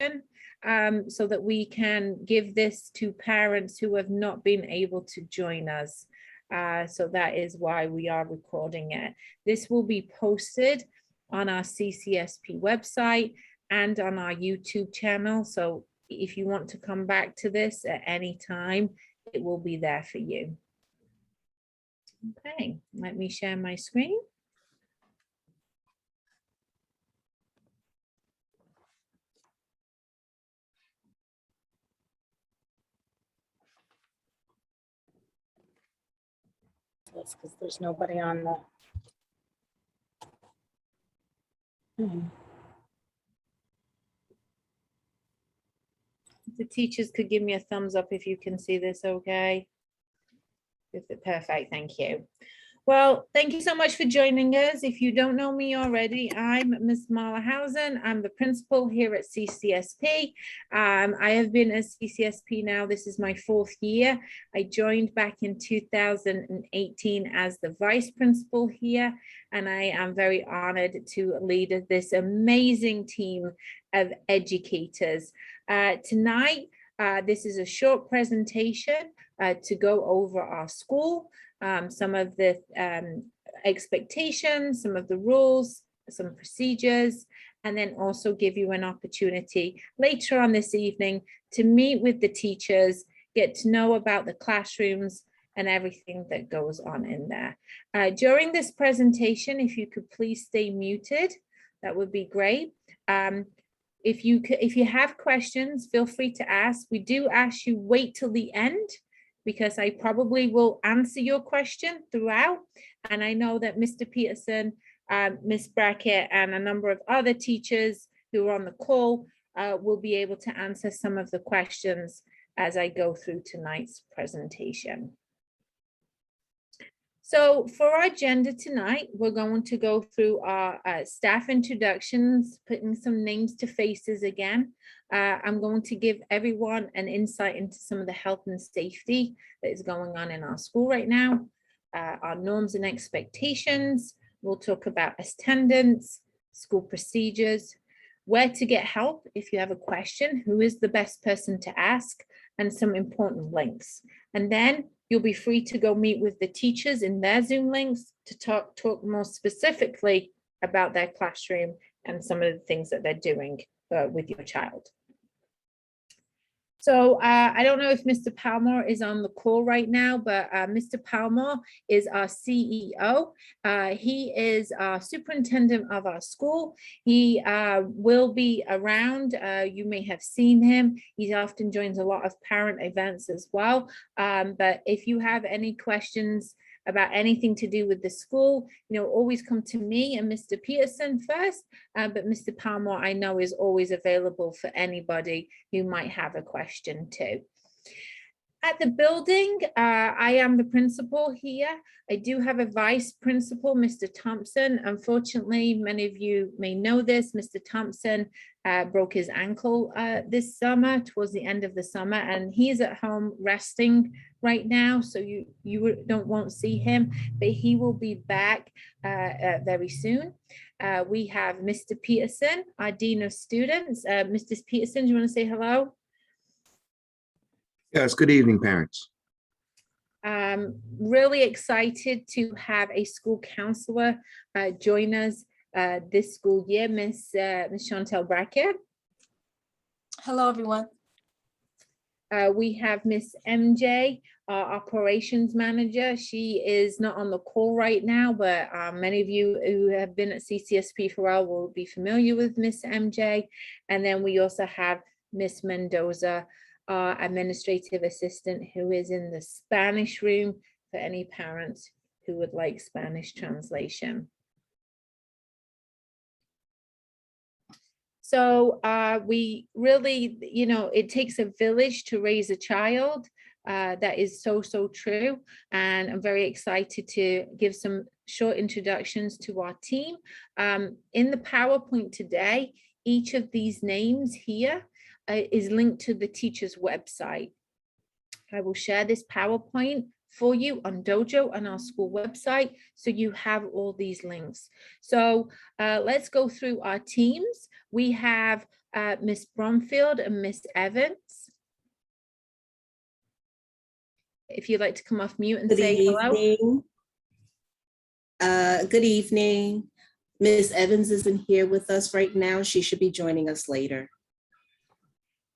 so that we can give this to parents who have not been able to join us. So that is why we are recording it. This will be posted on our CCSP website and on our YouTube channel. So if you want to come back to this at any time, it will be there for you. Okay, let me share my screen. That's because there's nobody on the. The teachers could give me a thumbs up if you can see this, okay? Perfect, thank you. Well, thank you so much for joining us. If you don't know me already, I'm Ms. Marla Hausen. I'm the principal here at CCSP. I have been at CCSP now, this is my 4th year. I joined back in 2018 as the vice principal here, and I am very honored to lead this amazing team of educators. Tonight, this is a short presentation to go over our school, some of the expectations, some of the rules, some procedures, and then also give you an opportunity later on this evening to meet with the teachers, get to know about the classrooms and everything that goes on in there. During this presentation, if you could please stay muted, that would be great. If you have questions, feel free to ask. We do ask you wait till the end, because I probably will answer your question throughout. And I know that Mr. Peterson, Ms. Brackett, and a number of other teachers who are on the call will be able to answer some of the questions as I go through tonight's presentation. So for our agenda tonight, we're going to go through our staff introductions, putting some names to faces again. I'm going to give everyone an insight into some of the health and safety that is going on in our school right now, our norms and expectations. We'll talk about attendance, school procedures, where to get help if you have a question, who is the best person to ask, and some important links. And then you'll be free to go meet with the teachers in their Zoom links to talk more specifically about their classroom and some of the things that they're doing with your child. So I don't know if Mr. Palmore is on the call right now, but Mr. Palmore is our CEO. He is our superintendent of our school. He will be around. You may have seen him. He often joins a lot of parent events as well. But if you have any questions about anything to do with the school, always come to me and Mr. Peterson first, but Mr. Palmore I know is always available for anybody who might have a question too. At the building, I am the principal here. I do have a vice principal, Mr. Thompson. Unfortunately, many of you may know this, Mr. Thompson broke his ankle this summer, towards the end of the summer, and he's at home resting right now, so you won't see him, but he will be back very soon. We have Mr. Peterson, our Dean of Students. Mr. Peterson, do you want to say hello? Yes, good evening, parents. Really excited to have a school counselor join us this school year, Miss Chantel Brackett. Hello, everyone. We have Miss MJ, our operations manager. She is not on the call right now, but many of you who have been at CCSP for a while will be familiar with Miss MJ. And then we also have Miss Mendoza, our administrative assistant, who is in the Spanish room for any parents who would like Spanish translation. So we really, it takes a village to raise a child. That is so true. And I'm very excited to give some short introductions to our team. In the PowerPoint today, each of these names here is linked to the teacher's website. I will share this PowerPoint for you on Dojo on our school website, so you have all these links. So let's go through our teams. We have Miss Bromfield and Miss Evans. If you'd like to come off mute and Good say hello. evening. Good evening. Ms. Evans isn't here with us right now. She should be joining us later.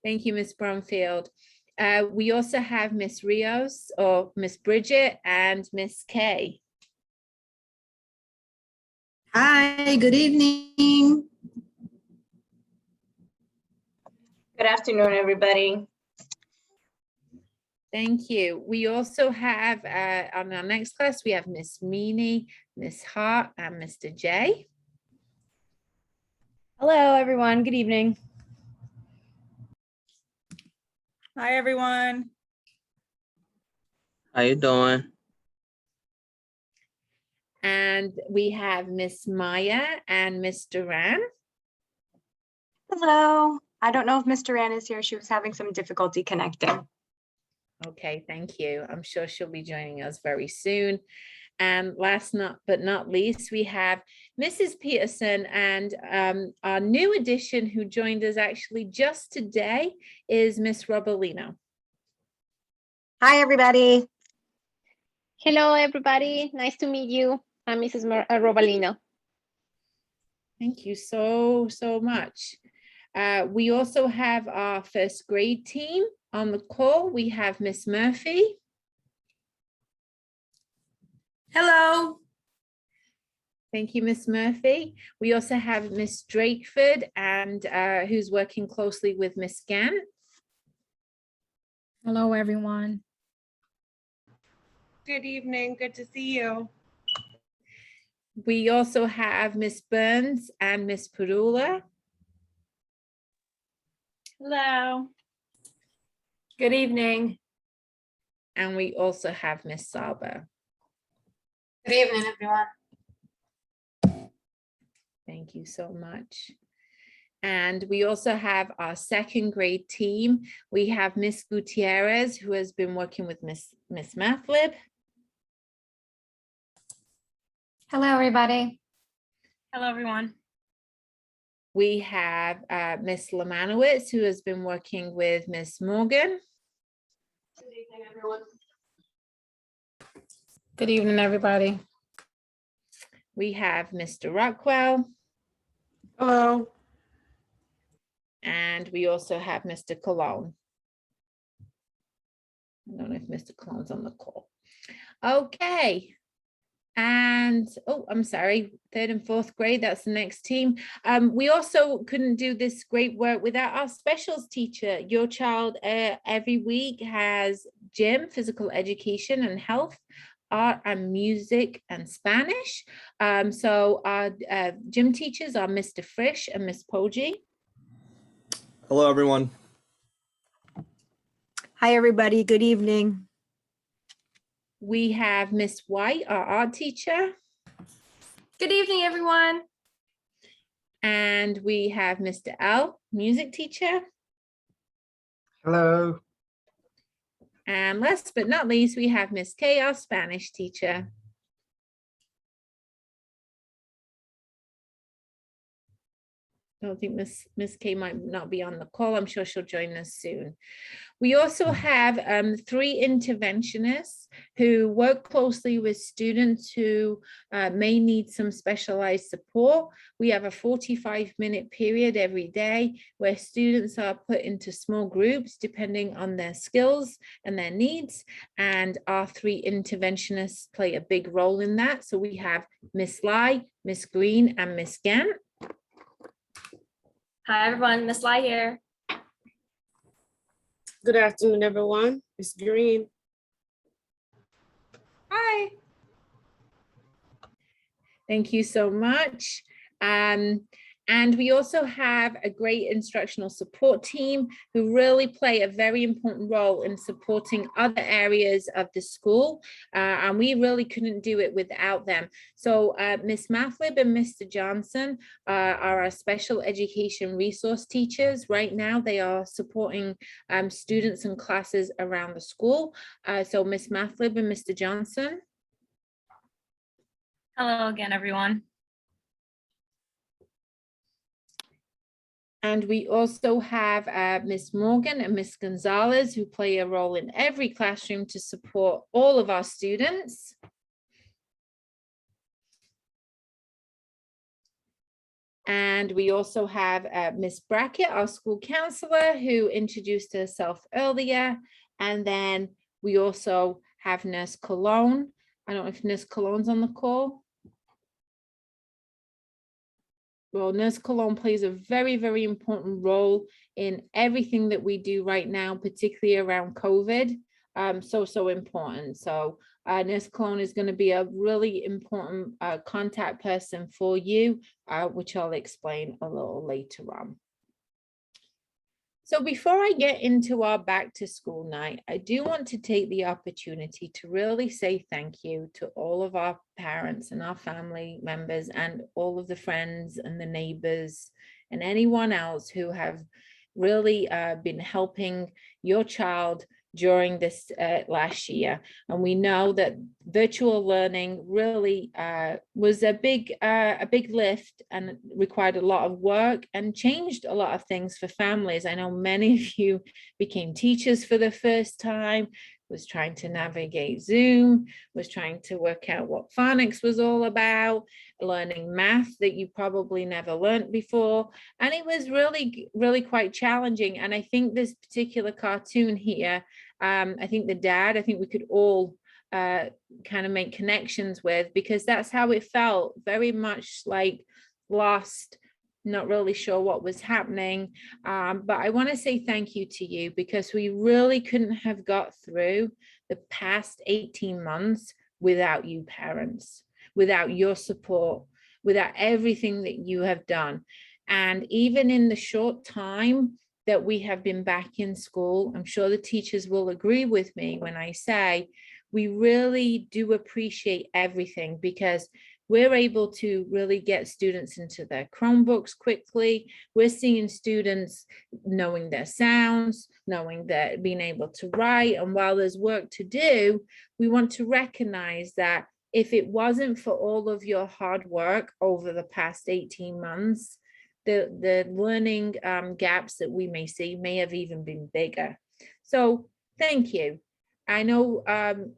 Thank you, Miss Bromfield. We also have Miss Rios or Miss Bridget and Miss Kay. Hi, good evening. Good afternoon, everybody. Thank you. We also have on our next class, we have Miss Meany, Miss Hart, and Mr. J. Hello, everyone. Good evening. Hi, everyone. How you doing? And we have Miss Maya and Miss Duran. Hello. I don't know if Miss Duran is here. She was having some difficulty connecting. Okay, thank you. I'm sure she'll be joining us very soon. And last but not least, we have Mrs. Peterson, and our new addition who joined us actually just today is Miss Robolino. Hi, everybody. Hello, everybody. Nice to meet you. I'm Mrs. Robalino. Thank you so much. We also have our first grade team on the call. We have Miss Murphy. Hello. Thank you, Miss Murphy. We also have Miss Drakeford, and who's working closely with Miss Gant. Hello, everyone. Good evening. Good to see you. We also have Miss Burns and Miss Perula. Hello. Good evening. And we also have Miss Saba. Good evening, everyone. Thank you so much. And we also have our second grade team. We have Miss Gutierrez, who has been working with Miss Mathlib. Hello, everybody. Hello, everyone. We have Miss Lamanowitz, who has been working with Miss Morgan. Good evening, everyone. Good evening, everybody. We have Mr. Rockwell. Hello. And we also have Mr. Cologne. I don't know if Mr. Cologne's on the call. Okay. And, oh, I'm sorry, third and fourth grade, that's the next team. We also couldn't do this great work without our specials teacher. Your child every week has gym, physical education and health, art and music and Spanish. So our gym teachers are Mr. Frisch and Miss Poggi. Hello, everyone. Hi, everybody. Good evening. We have Miss White, our art teacher. Good evening, everyone. And we have Mr. L, music teacher. Hello. And last but not least, we have Miss K, our Spanish teacher. I don't think Miss K might not be on the call. I'm sure she'll join us soon. We also have 3 interventionists who work closely with students who may need some specialized support. We have a 45-minute period every day where students are put into small groups depending on their skills and their needs. And our 3 interventionists play a big role in that. So we have Miss Lai, Miss Green, and Miss Gant. Hi, everyone. Miss Lai here. Good afternoon, everyone. Miss Green. Hi. Thank you so much. And we also have a great instructional support team who really play a very important role in supporting other areas of the school. And we really couldn't do it without them. So Miss Mathlib and Mr. Johnson are our special education resource teachers. Right now, they are supporting students and classes around the school. So Miss Mathlib and Mr. Johnson. Hello again, everyone. And we also have Miss Morgan and Miss Gonzalez, who play a role in every classroom to support all of our students. And we also have Miss Brackett, our school counselor, who introduced herself earlier. And then we also have Nurse Cologne. I don't know if Nurse Cologne's on the call. Well, Nurse Cologne plays a very, very important role in everything that we do right now, particularly around COVID. So important. So Nurse Cologne is going to be a really important contact person for you, which I'll explain a little later on. So before I get into our back to school night, I do want to take the opportunity to really say thank you to all of our parents and our family members and all of the friends and the neighbors and anyone else who have really been helping your child during this last year. And we know that virtual learning really was a big lift and required a lot of work and changed a lot of things for families. I know many of you became teachers for the first time, was trying to navigate Zoom, was trying to work out what phonics was all about, learning math that you probably never learned before. And it was really, really quite challenging. And I think this particular cartoon here, I think we could all kind of make connections with, because that's how it felt, very much like lost, not really sure what was happening. But I want to say thank you to you, because we really couldn't have got through the past 18 months without you parents, without your support, without everything that you have done. And even in the short time that we have been back in school, I'm sure the teachers will agree with me when I say we really do appreciate everything, because we're able to really get students into their Chromebooks quickly. We're seeing students knowing their sounds, knowing that, being able to write. And while there's work to do, we want to recognize that if it wasn't for all of your hard work over the past 18 months, the learning gaps that we may see may have even been bigger. So thank you. I know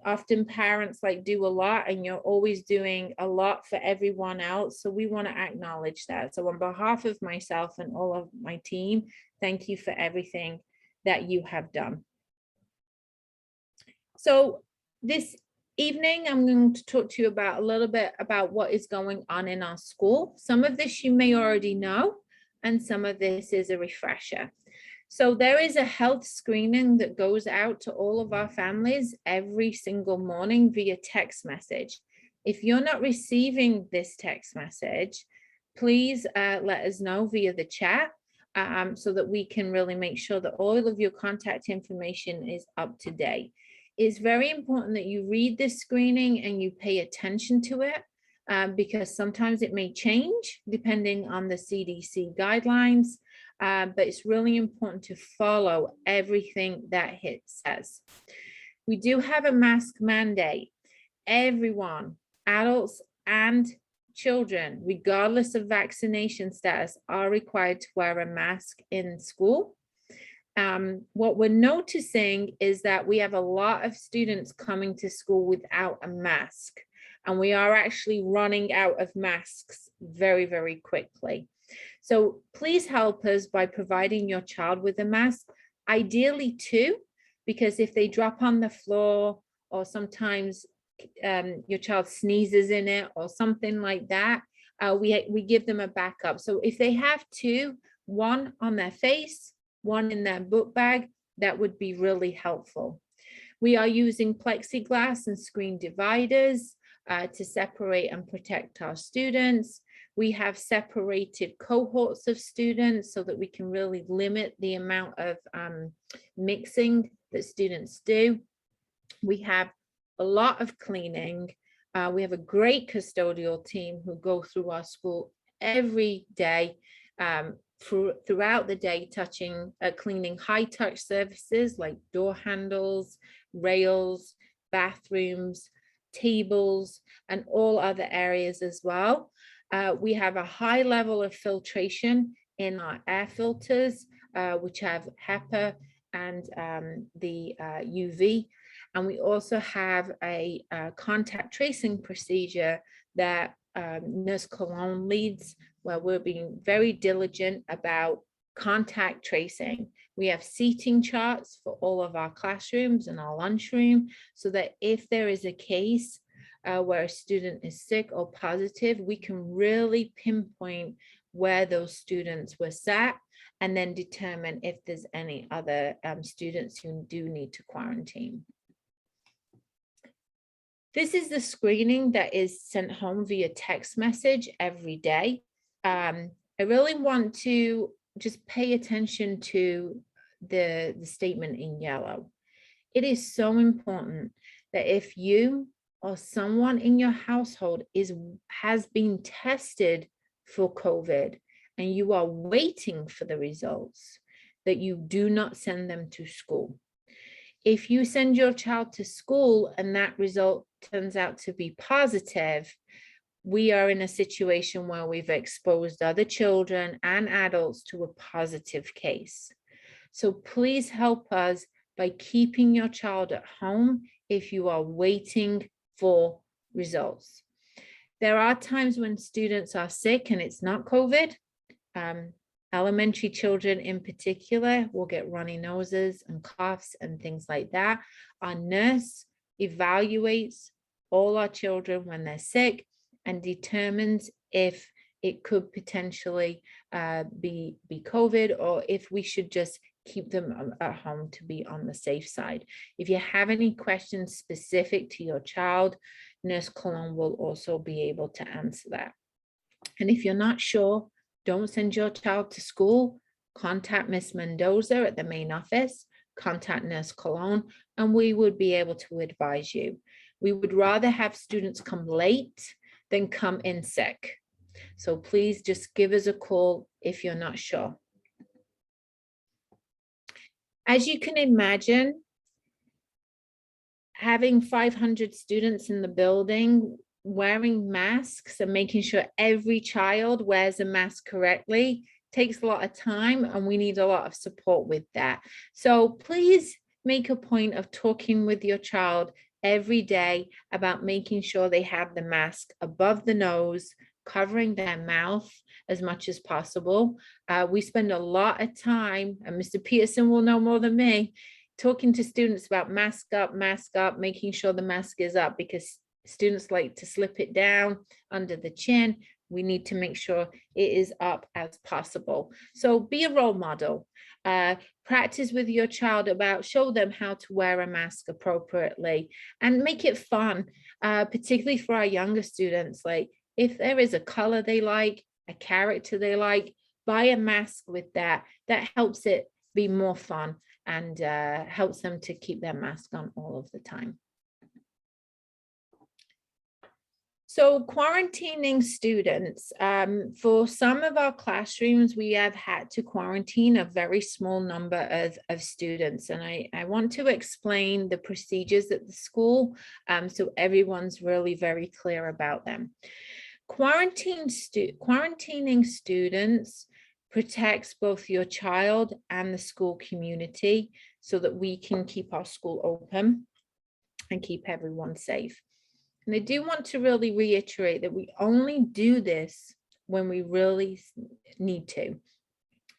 often parents do a lot, and you're always doing a lot for everyone else. So we want to acknowledge that. So on behalf of myself and all of my team, thank you for everything that you have done. So this evening, I'm going to talk to you about a little bit about what is going on in our school. Some of this you may already know, and some of this is a refresher. So there is a health screening that goes out to all of our families every single morning via text message. If you're not receiving this text message, please let us know via the chat so that we can really make sure that all of your contact information is up to date. It's very important that you read this screening and you pay attention to it because sometimes it may change depending on the CDC guidelines. But it's really important to follow everything that it says. We do have a mask mandate. Everyone, adults and children, regardless of vaccination status, are required to wear a mask in school. What we're noticing is that we have a lot of students coming to school without a mask, and we are actually running out of masks very, very quickly. So please help us by providing your child with a mask, ideally two, because if they drop on the floor or sometimes your child sneezes in it or something like that, we give them a backup. So if they have two, one on their face, one in their book bag, that would be really helpful. We are using plexiglass and screen dividers to separate and protect our students. We have separated cohorts of students so that we can really limit the amount of mixing that students do. We have a lot of cleaning. We have a great custodial team who go through our school every day, throughout the day, cleaning high-touch services like door handles, rails, bathrooms, tables, and all other areas as well. We have a high level of filtration in our air filters, which have HEPA and the UV. And we also have a contact tracing procedure that Nurse Cologne leads, where we're being very diligent about contact tracing. We have seating charts for all of our classrooms and our lunchroom, so that if there is a case where a student is sick or positive, we can really pinpoint where those students were sat and then determine if there's any other students who do need to quarantine. This is the screening that is sent home via text message every day. I really want to just pay attention to the statement in yellow. It is so important that if you or someone in your household has been tested for COVID and you are waiting for the results, that you do not send them to school. If you send your child to school and that result turns out to be positive, we are in a situation where we've exposed other children and adults to a positive case. So please help us by keeping your child at home if you are waiting for results. There are times when students are sick and it's not COVID. Elementary children in particular will get runny noses and coughs and things like that. Our nurse evaluates all our children when they're sick and determines if it could potentially be COVID, or if we should just keep them at home to be on the safe side. If you have any questions specific to your child, Nurse Cologne will also be able to answer that. And if you're not sure, don't send your child to school. Contact Miss Mendoza at the main office, contact Nurse Cologne, and we would be able to advise you. We would rather have students come late than come in sick. So please just give us a call if you're not sure. As you can imagine, having 500 students in the building, wearing masks and making sure every child wears a mask correctly takes a lot of time, and we need a lot of support with that. So please make a point of talking with your child every day about making sure they have the mask above the nose, covering their mouth as much as possible. We spend a lot of time, and Mr. Peterson will know more than me, talking to students about mask up, making sure the mask is up, because students like to slip it down under the chin. We need to make sure it is up as possible. So be a role model. Practice with your child show them how to wear a mask appropriately, and make it fun, particularly for our younger students. Like, if there is a color they like, a character they like, buy a mask with that. That helps it be more fun and helps them to keep their mask on all of the time. So quarantining students, for some of our classrooms, we have had to quarantine a very small number of students. And I want to explain the procedures at the school so everyone's really very clear about them. Quarantining students protects both your child and the school community so that we can keep our school open and keep everyone safe. And I do want to really reiterate that we only do this when we really need to.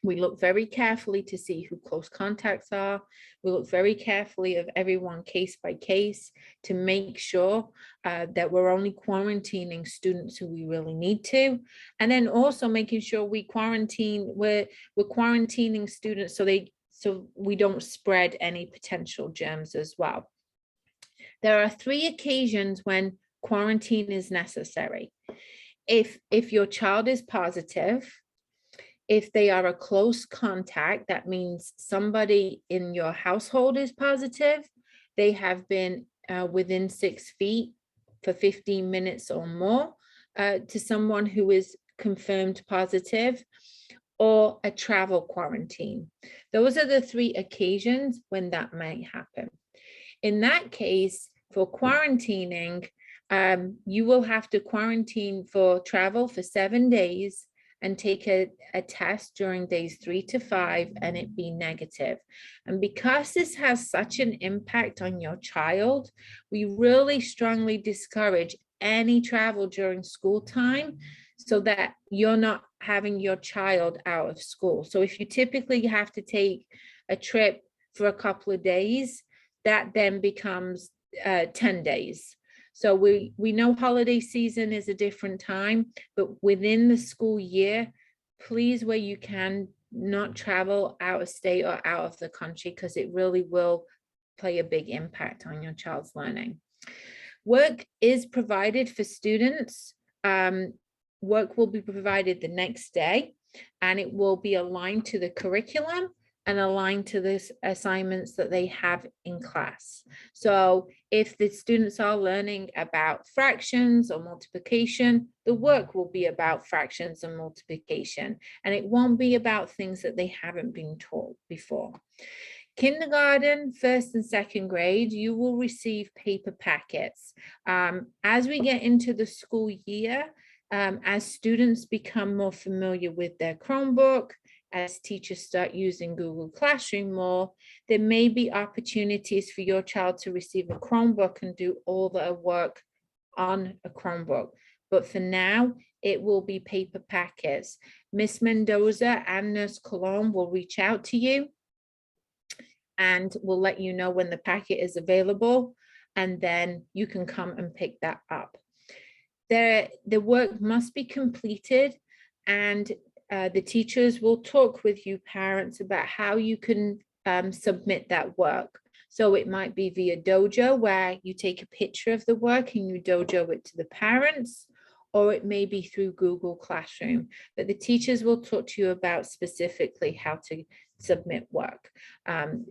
We look very carefully to see who close contacts are. We look very carefully of everyone case by case to make sure that we're only quarantining students who we really need to. And then also making sure we're quarantining students so we don't spread any potential germs as well. There are 3 occasions when quarantine is necessary. If your child is positive, if they are a close contact, that means somebody in your household is positive, they have been within 6 feet for 15 minutes or more to someone who is confirmed positive, or a travel quarantine. Those are the 3 occasions when that may happen. In that case, for quarantining, you will have to quarantine for travel for 7 days, and take a test during days 3 to 5 and it be negative. And because this has such an impact on your child, we really strongly discourage any travel during school time so that you're not having your child out of school. So if you typically have to take a trip for a couple of days, that then becomes 10 days. So we know holiday season is a different time, but within the school year, please, where you can, not travel out of state or out of the country, because it really will play a big impact on your child's learning. Work is provided for students. Work will be provided the next day, and it will be aligned to the curriculum and aligned to the assignments that they have in class. So if the students are learning about fractions or multiplication, the work will be about fractions and multiplication, and it won't be about things that they haven't been taught before. Kindergarten, first and second grade, you will receive paper packets. As we get into the school year, as students become more familiar with their Chromebook, as teachers start using Google Classroom more, there may be opportunities for your child to receive a Chromebook and do all their work on a Chromebook. But for now, it will be paper packets. Miss Mendoza and Nurse Cologne will reach out to you and will let you know when the packet is available, and then you can come and pick that up. The work must be completed, and the teachers will talk with you parents about how you can submit that work. So it might be via Dojo, where you take a picture of the work and you Dojo it to the parents, or it may be through Google Classroom. But the teachers will talk to you about specifically how to submit work.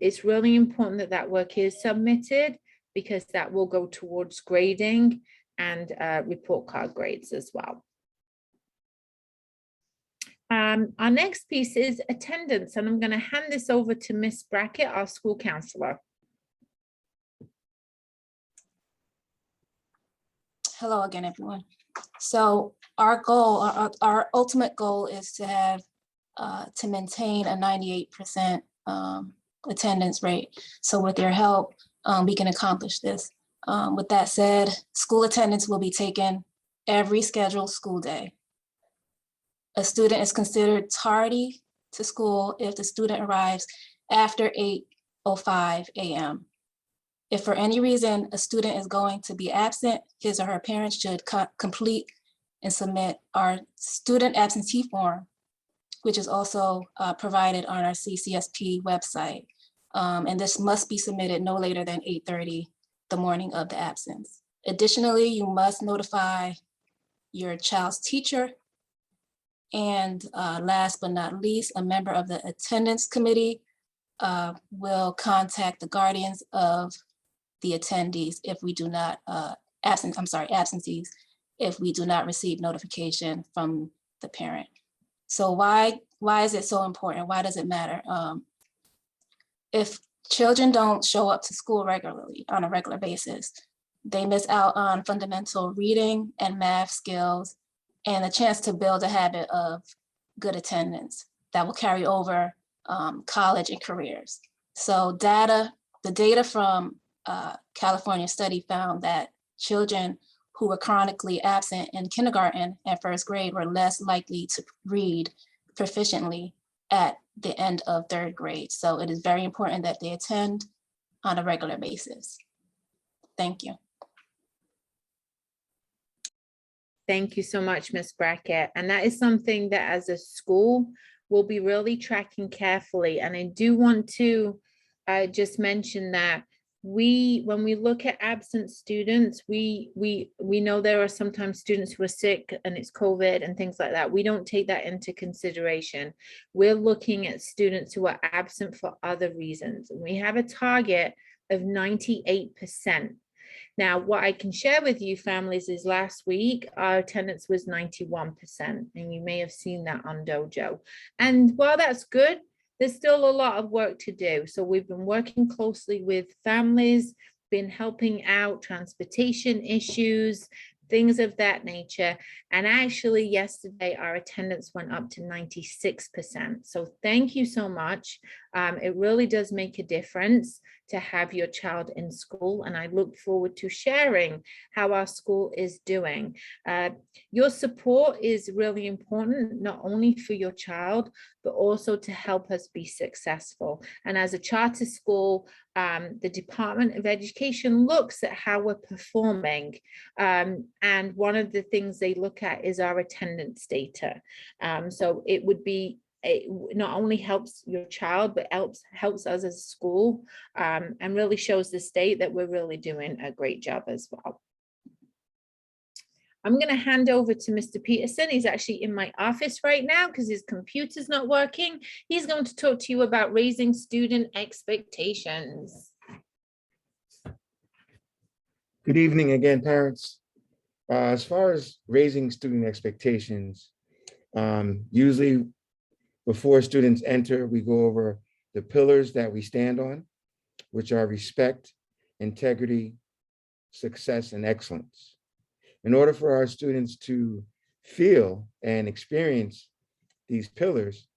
It's really important that that work is submitted, because that will go towards grading and report card grades as well. Our next piece is attendance, and I'm going to hand this over to Miss Brackett, our school counselor. Hello again, everyone. So our goal, our ultimate goal is to have to maintain a 98% attendance rate. So with your help, we can accomplish this. With that said, school attendance will be taken every scheduled school day. A student is considered tardy to school if the student arrives after 8:05 a.m. If for any reason a student is going to be absent, his or her parents should complete and submit our student absentee form, which is also provided on our CCSP website. And this must be submitted no later than 8:30 the morning of the absence. Additionally, you must notify your child's teacher. And last but not least, a member of the attendance committee will contact the guardians of the attendees if we do not, absentees, if we do not receive notification from the parent. So why is it so important? Why does it matter? If children don't show up to school regularly on a regular basis, they miss out on fundamental reading and math skills and a chance to build a habit of good attendance that will carry over college and careers. So the data from California study found that children who were chronically absent in kindergarten and first grade were less likely to read proficiently at the end of third grade. So it is very important that they attend on a regular basis. Thank you. Thank you so much, Ms. Brackett. And that is something that as a school, we'll be really tracking carefully. And I do want to just mention that when we look at absent students, we know there are sometimes students who are sick and it's COVID and things like that. We don't take that into consideration. We're looking at students who are absent for other reasons. And we have a target of 98%. Now, what I can share with you, families, is last week, our attendance was 91%, and you may have seen that on Dojo. And while that's good, there's still a lot of work to do. So we've been working closely with families, been helping out transportation issues, things of that nature. And actually yesterday, our attendance went up to 96%. So thank you so much. It really does make a difference to have your child in school. And I look forward to sharing how our school is doing. Your support is really important, not only for your child, but also to help us be successful. And as a charter school, the Department of Education looks at how we're performing. And one of the things they look at is our attendance data. So it would be, it not only helps your child, but helps us as a school, and really shows the state that we're really doing a great job as well. I'm going to hand over to Mr. Peterson. He's actually in my office right now because his computer's not working. He's going to talk to you about raising student expectations. Good evening again, parents. As far as raising student expectations, usually before students enter, we go over the pillars that we stand on, which are respect, integrity, success, and excellence. In order for our students to feel and experience these pillars,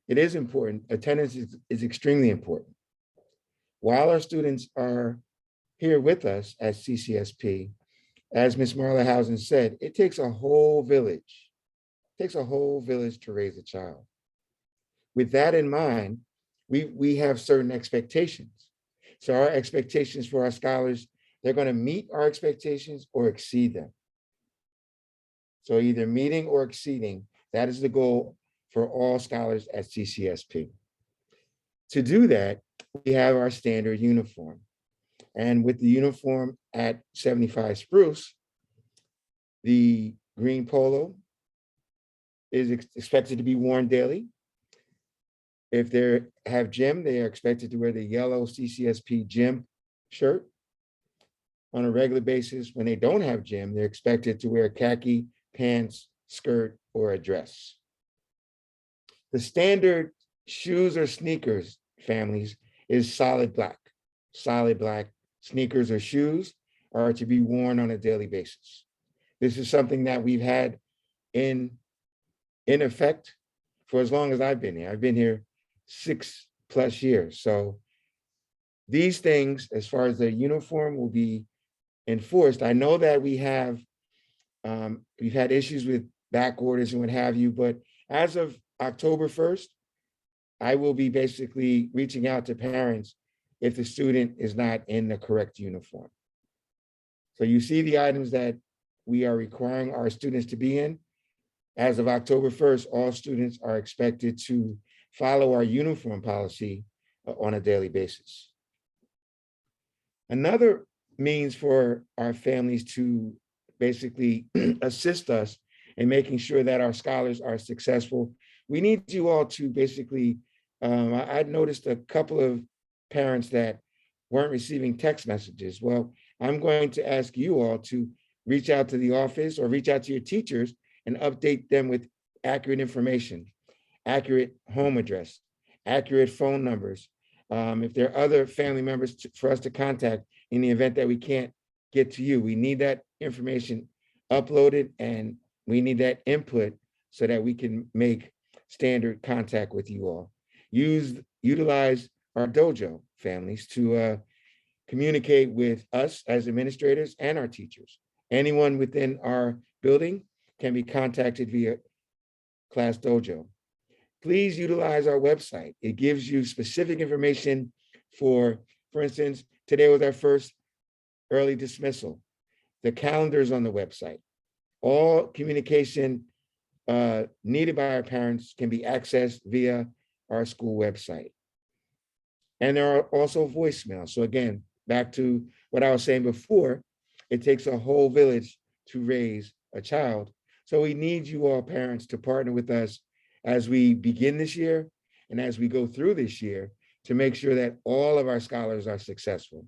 it is important. Attendance is extremely important. While our students are here with us at CCSP, as Ms. Marla Housen said, it takes a whole village. It takes a whole village to raise a child. With that in mind, we have certain expectations. So our expectations for our scholars, they're going to meet our expectations or exceed them. So either meeting or exceeding, that is the goal for all scholars at CCSP. To do that, we have our standard uniform. And with the uniform at 75 Spruce, the green polo is expected to be worn daily. If they have gym, they are expected to wear the yellow CCSP gym shirt. On a regular basis, when they don't have gym, they're expected to wear khaki pants, skirt, or a dress. The standard shoes or sneakers, families, is solid black. Solid black sneakers or shoes are to be worn on a daily basis. This is something that we've had in effect for as long as I've been here. I've been here 6+ years. So these things, as far as the uniform, will be enforced. I know that we've had issues with back orders and what have you, but as of October 1st, I will be basically reaching out to parents if the student is not in the correct uniform. So you see the items that we are requiring our students to be in. As of October 1st, all students are expected to follow our uniform policy on a daily basis. Another means for our families to basically assist us in making sure that our scholars are successful, we need you all to basically, I noticed a couple of parents that weren't receiving text messages. Well, I'm going to ask you all to reach out to the office or reach out to your teachers and update them with accurate information, accurate home address, accurate phone numbers. If there are other family members for us to contact in the event that we can't get to you, we need that information uploaded and we need that input so that we can make standard contact with you all. Utilize our dojo, families, to communicate with us as administrators and our teachers. Anyone within our building can be contacted via Class Dojo. Please utilize our website. It gives you specific information for instance, today was our first early dismissal. The calendar is on the website. All communication needed by our parents can be accessed via our school website. And there are also voicemails. So again, back to what I was saying before, it takes a whole village to raise a child. So we need you all parents to partner with us as we begin this year and as we go through this year to make sure that all of our scholars are successful.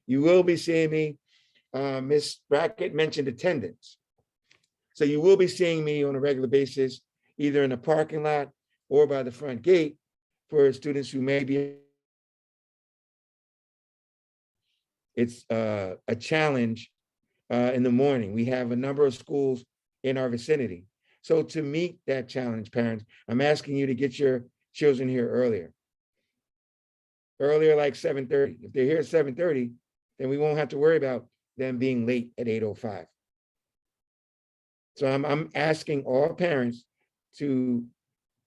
You will be seeing me, Ms. Brackett mentioned attendance. So you will be seeing me on a regular basis, either in the parking lot or by the front gate for students who may be. It's a challenge in the morning. We have a number of schools in our vicinity. So to meet that challenge, parents, I'm asking you to get your children here earlier. Earlier, like 7:30. If they're here at 7:30, then we won't have to worry about them being late at 8:05. So I'm asking all parents to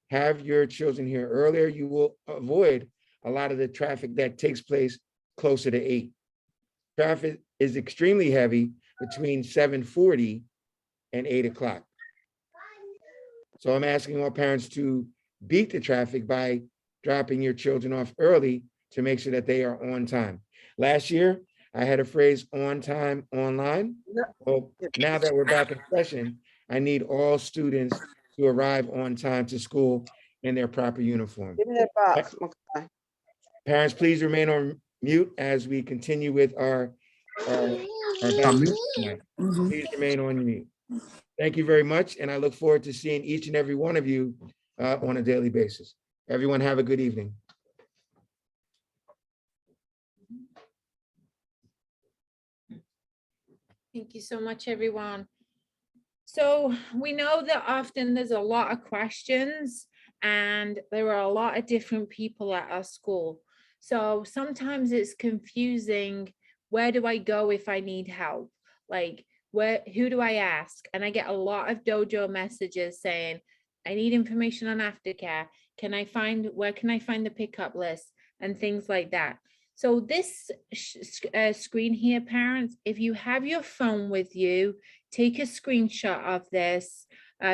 have your children here earlier. You will avoid a lot of the traffic that takes place closer to 8. Traffic is extremely heavy between 7:40 and 8 o'clock. So I'm asking all parents to beat the traffic by dropping your children off early to make sure that they are on time. Last year, I had a phrase on time online. Well, now that we're back in session, I need all students to arrive on time to school in their proper uniform. Give me that box. Okay. Parents, please remain on mute as we continue with our document tonight. Please remain on mute. Thank you very much, and I look forward to seeing each and every one of you on a daily basis. Everyone have a good evening. Thank you so much, everyone. So we know that often there's a lot of questions and there are a lot of different people at our school. So sometimes it's confusing. Where do I go if I need help? Like, who do I ask? And I get a lot of dojo messages saying, I need information on aftercare. Where can I find the pickup list and things like that? So this screen here, parents, if you have your phone with you, take a screenshot of this,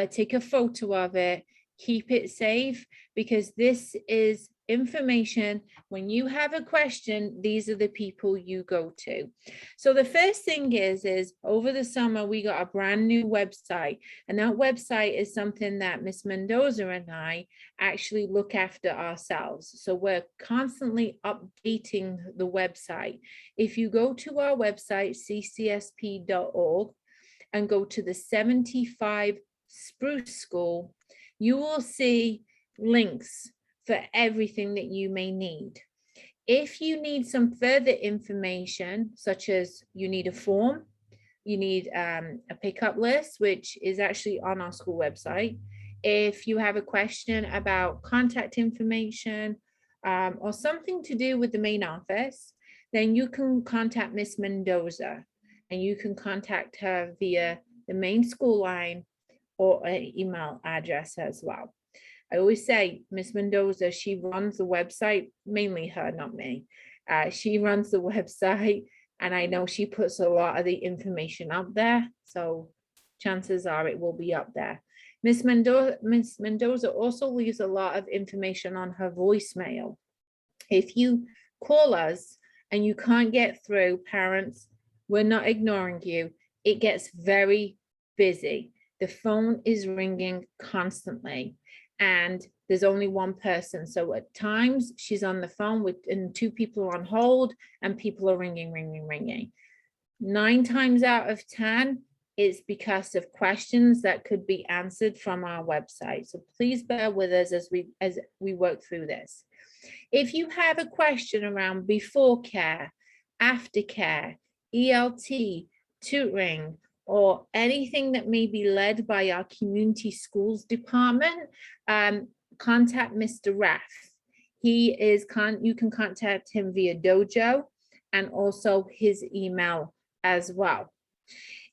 take a photo of it, keep it safe, because this is information. When you have a question, these are the people you go to. So the first thing is over the summer, we got a brand new website, and that website is something that Miss Mendoza and I actually look after ourselves. So we're constantly updating the website. If you go to our website, ccsp.org, and go to the 75 Spruce School, you will see links for everything that you may need. If you need some further information, such as you need a form, you need a pickup list, which is actually on our school website. If you have a question about contact information or something to do with the main office, then you can contact Miss Mendoza, and you can contact her via the main school line or an email address as well. I always say, Miss Mendoza, she runs the website, mainly her, not me. She runs the website, and I know she puts a lot of the information up there. So chances are it will be up there. Miss Mendoza also leaves a lot of information on her voicemail. If you call us and you can't get through, parents, we're not ignoring you. It gets very busy. The phone is ringing constantly, and there's only one person. So at times she's on the phone and 2 people are on hold, and people are ringing. 9 times out of 10, it's because of questions that could be answered from our website. So please bear with us as we work through this. If you have a question around before care, after care, ELT, tutoring, or anything that may be led by our community schools department, contact Mr. Raff. You can contact him via Dojo and also his email as well.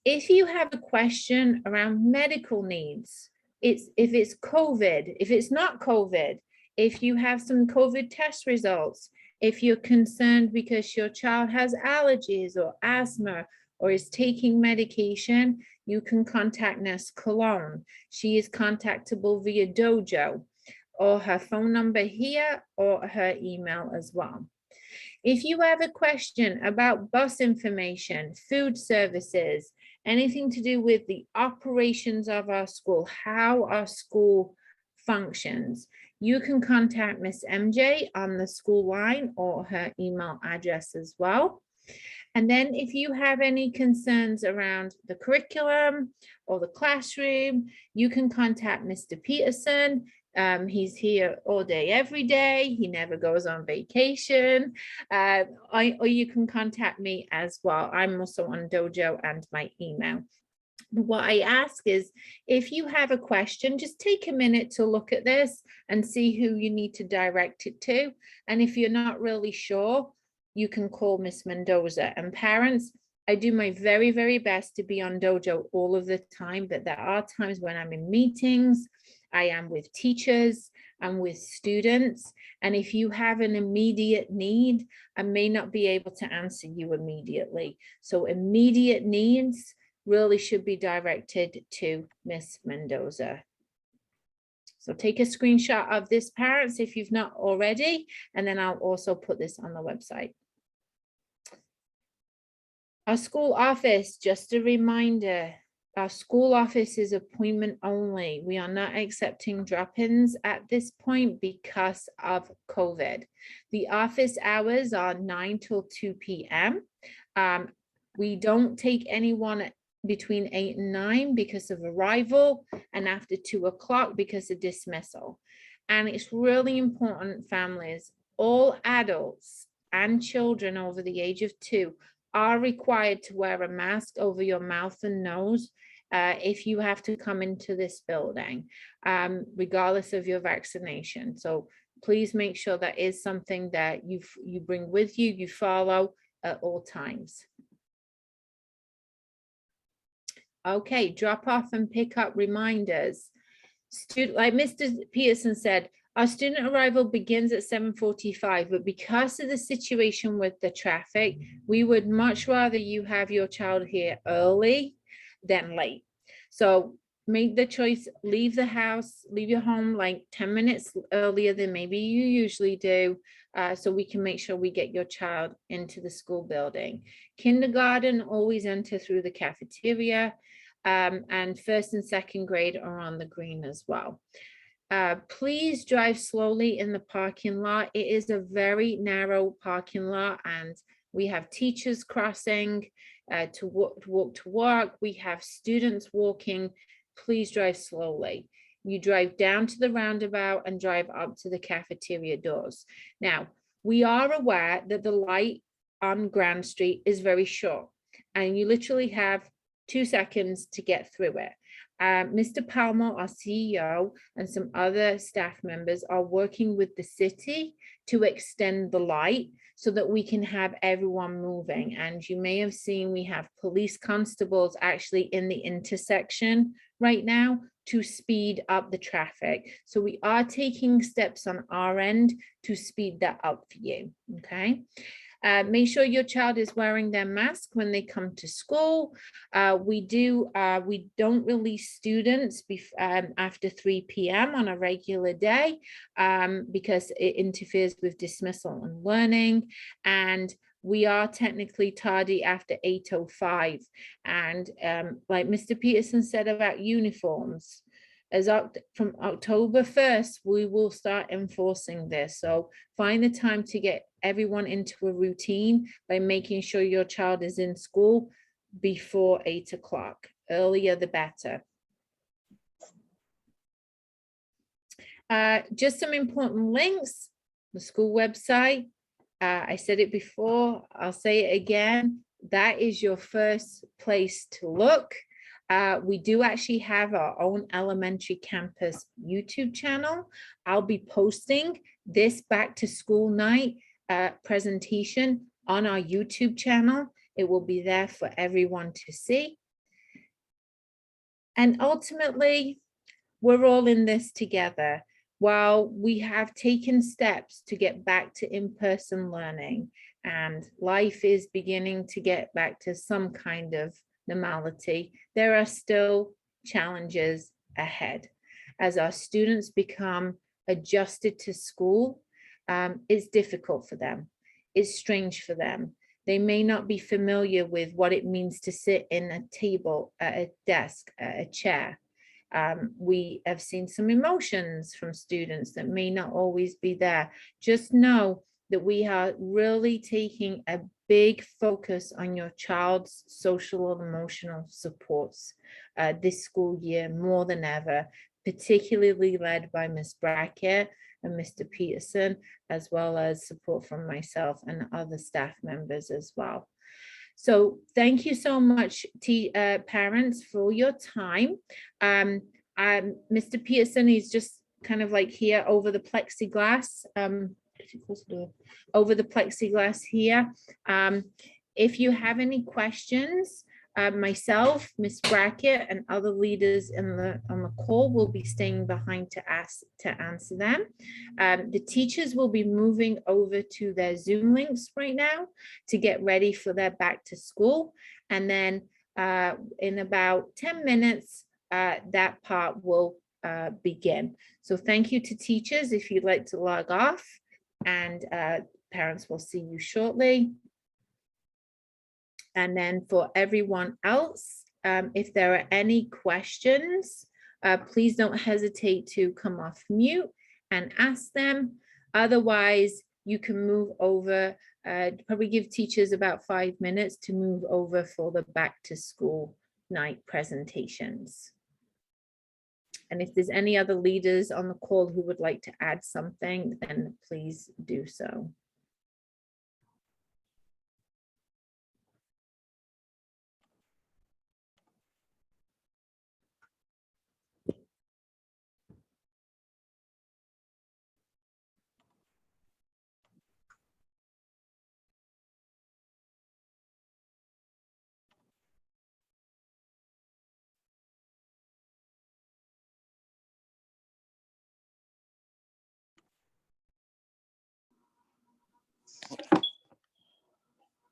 If you have a question around medical needs, if it's COVID, if it's not COVID, if you have some COVID test results, if you're concerned because your child has allergies or asthma or is taking medication, you can contact Nurse Cologne. She is contactable via Dojo, or her phone number here, or her email as well. If you have a question about bus information, food services, anything to do with the operations of our school, how our school functions, you can contact Miss MJ on the school line or her email address as well. And then if you have any concerns around the curriculum or the classroom, you can contact Mr. Peterson. He's here all day, every day. He never goes on vacation. Or you can contact me as well. I'm also on Dojo and my email. What I ask is, if you have a question, just take a minute to look at this and see who you need to direct it to. And if you're not really sure, you can call Miss Mendoza. And parents, I do my very, very best to be on Dojo all of the time, but there are times when I'm in meetings, I am with teachers, I'm with students. And if you have an immediate need, I may not be able to answer you immediately. So immediate needs really should be directed to Miss Mendoza. So take a screenshot of this, parents, if you've not already, and then I'll also put this on the website. Our school office, just a reminder, our school office is appointment only. We are not accepting drop-ins at this point because of COVID. The office hours are 9 till 2 p.m. We don't take anyone between 8 and 9 because of arrival, and after 2 o'clock because of dismissal. And it's really important, families, all adults and children over the age of 2 are required to wear a mask over your mouth and nose if you have to come into this building, regardless of your vaccination. So please make sure that is something that you bring with you, you follow at all times. Okay, drop off and pick up reminders. Like Mr. Peterson said, our student arrival begins at 7:45, but because of the situation with the traffic, we would much rather you have your child here early than late. So make the choice, leave the house, leave your home like 10 minutes earlier than maybe you usually do, so we can make sure we get your child into the school building. Kindergarten always enter through the cafeteria, and first and second grade are on the green as well. Please drive slowly in the parking lot. It is a very narrow parking lot, and we have teachers crossing to walk to work. We have students walking. Please drive slowly. You drive down to the roundabout and drive up to the cafeteria doors. Now, we are aware that the light on Grand Street is very short, and you literally have 2 seconds to get through it. Mr. Palmer, our CEO, and some other staff members are working with the city to extend the light so that we can have everyone moving. And you may have seen we have police constables actually in the intersection right now to speed up the traffic. So we are taking steps on our end to speed that up for you, okay? Make sure your child is wearing their mask when they come to school. We don't release students after 3 p.m. on a regular day because it interferes with dismissal and learning. And we are technically tardy after 8:05. And like Mr. Peterson said about uniforms, from October 1st, we will start enforcing this. So find the time to get everyone into a routine by making sure your child is in school before 8 o'clock. Earlier, the better. Just some important links, the school website. I said it before, I'll say it again. That is your first place to look. We do actually have our own elementary campus YouTube channel. I'll be posting this back to school night presentation on our YouTube channel. It will be there for everyone to see. And ultimately, we're all in this together. While we have taken steps to get back to in-person learning and life is beginning to get back to some kind of normality, there are still challenges ahead. As our students become adjusted to school, it's difficult for them. It's strange for them. They may not be familiar with what it means to sit in a table, at a desk, at a chair. We have seen some emotions from students that may not always be there. Just know that we are really taking a big focus on your child's social and emotional supports this school year more than ever, particularly led by Ms. Brackett and Mr. Peterson, as well as support from myself and other staff members as well. So thank you so much, parents, for your time. Mr. Peterson is just kind of like here over the plexiglass, over the plexiglass here. If you have any questions, myself, Ms. Brackett, and other leaders on the call will be staying behind to answer them. The teachers will be moving over to their Zoom links right now to get ready for their back to school. And then in about 10 minutes, that part will begin. So thank you to teachers if you'd like to log off, and parents will see you shortly. And then for everyone else, if there are any questions, please don't hesitate to come off mute and ask them. Otherwise, you can move over, probably give teachers about 5 minutes to move over for the back to school night presentations. And if there's any other leaders on the call who would like to add something, then please do so.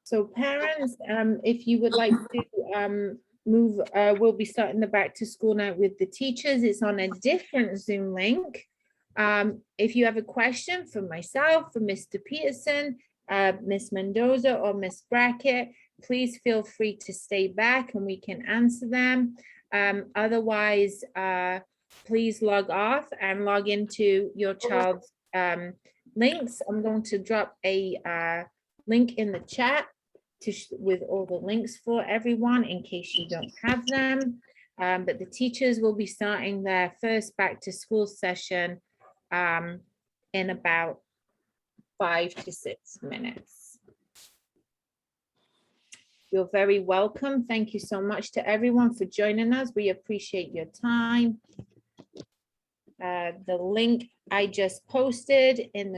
So parents, if you would like to move, we'll be starting the back to school night with the teachers. It's on a different Zoom link. If you have a question for myself, for Mr. Peterson, Ms. Mendoza, or Ms. Brackett, please feel free to stay back and we can answer them. Otherwise, please log off and log into your child's links. I'm going to drop a link in the chat with all the links for everyone in case you don't have them. But the teachers will be starting their first back to school session in about 5 to 6 minutes. You're very welcome. Thank you so much to everyone for joining us. We appreciate your time. The link I just posted in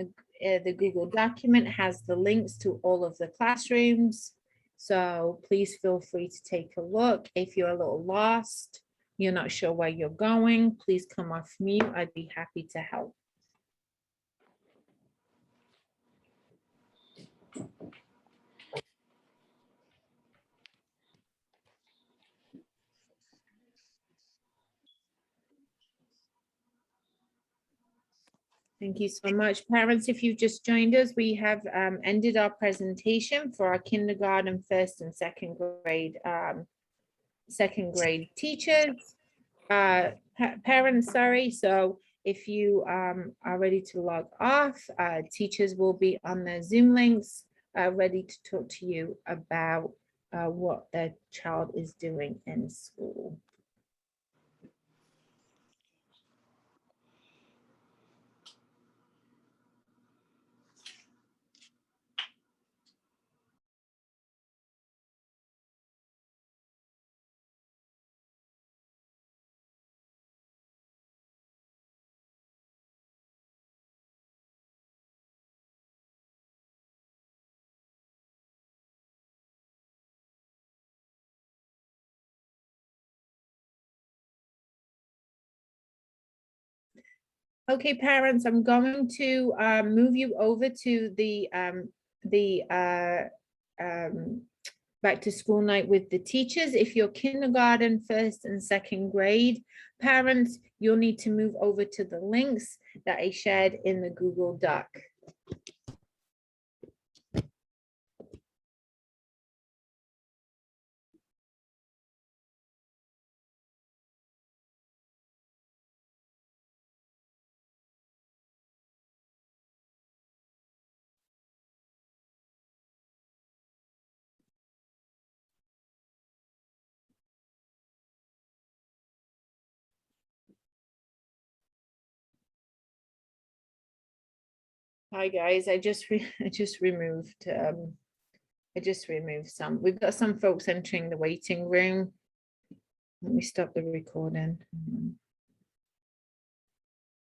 the Google document has the links to all of the classrooms. So please feel free to take a look. If you're a little lost, you're not sure where you're going, please come off mute. I'd be happy to help. Thank you so much. Parents, if you've just joined us, we have ended our presentation for our kindergarten, first and second grade teachers, parents, sorry. So if you are ready to log off, teachers will be on their Zoom links, ready to talk to you about what their child is doing in school. Okay, parents, I'm going to move you over to the back to school night with the teachers. If you're kindergarten, first and second grade parents, you'll need to move over to the links that I shared in the Google Doc. Hi, guys. I just removed some. We've got some folks entering the waiting room. Let me stop the recording.